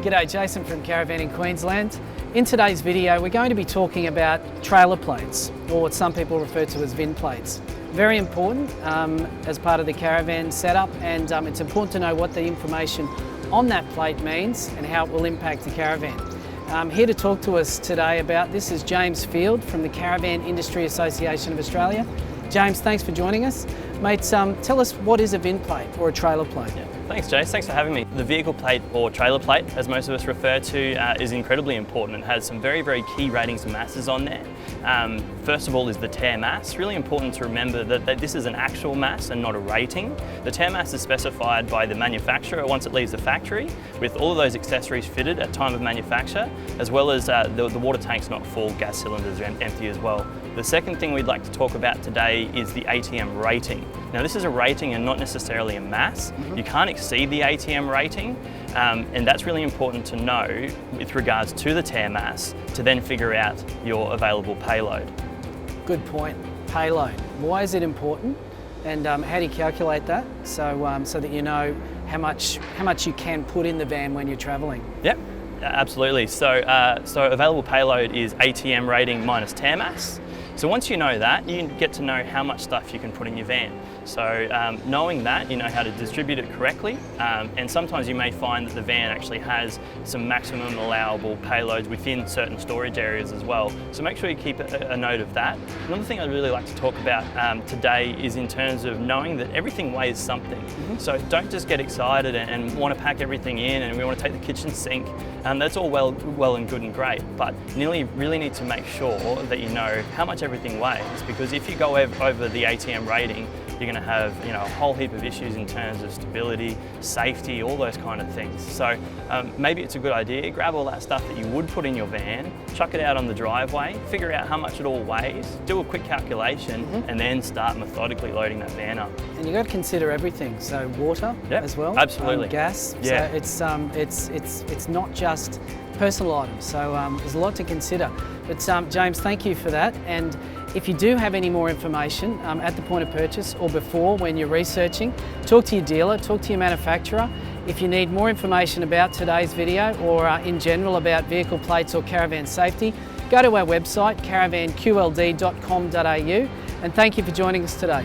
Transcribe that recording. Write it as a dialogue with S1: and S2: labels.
S1: G'day, Jason from Caravanning Queensland. In today's video, we're going to be talking about trailer plates, or what some people refer to as VIN plates. Very important as part of the caravan setup, and it's important to know what the information on that plate means and how it will impact the caravan. Here to talk to us today about this is James Field from the Caravan Industry Association of Australia. James, thanks for joining us. Mate, tell us, what is a VIN plate or a trailer plate?
S2: Yeah. Thanks, Jace. Thanks for having me. The vehicle plate, or trailer plate, as most of us refer to, is incredibly important and has some very, very key ratings and masses on there. First of all is the tear mass. Really important to remember that this is an actual mass and not a rating. The tear mass is specified by the manufacturer once it leaves the factory, with all of those accessories fitted at time of manufacture, as well as the water tank's not full, gas cylinders are empty as well. The second thing we'd like to talk about today is the ATM rating. Now, this is a rating and not necessarily a mass. You can't exceed the ATM rating, and that's really important to know with regards to the tear mass to then figure out your available payload.
S1: Good point. Payload. Why is it important, and how do you calculate that so that you know how much you can put in the van when you're travelling?
S2: Yep, absolutely. So available payload is ATM rating minus tear mass. So once you know that, you get to know how much stuff you can put in your van. So knowing that, you know how to distribute it correctly, and sometimes you may find that the van actually has some maximum allowable payloads within certain storage areas as well. So make sure you keep a note of that. Another thing I'd really like to talk about today is in terms of knowing that everything weighs something. So don't just get excited and want to pack everything in and we want to take the kitchen sink. That's all well and good and great, but you really need to make sure that you know how much everything weighs, because if you go over the ATM rating, you're going to have a whole heap of issues in terms of stability, safety, all those kind of things. So maybe it's a good idea, grab all that stuff that you would put in your van, chuck it out on the driveway, figure out how much it all weighs, do a quick calculation, and then start methodically loading that van up. And
S1: you've got to consider everything, so water as well,
S2: absolutely,
S1: gas.
S2: Yeah.
S1: So it's not just personal items, so there's a lot to consider. But James, thank you for that. And if you do have any more information at the point of purchase or before when you're researching, talk to your dealer, talk to your manufacturer. If you need more information about today's video or in general about vehicle plates or caravan safety, go to our website caravanqld.com.au, and thank you for joining us today.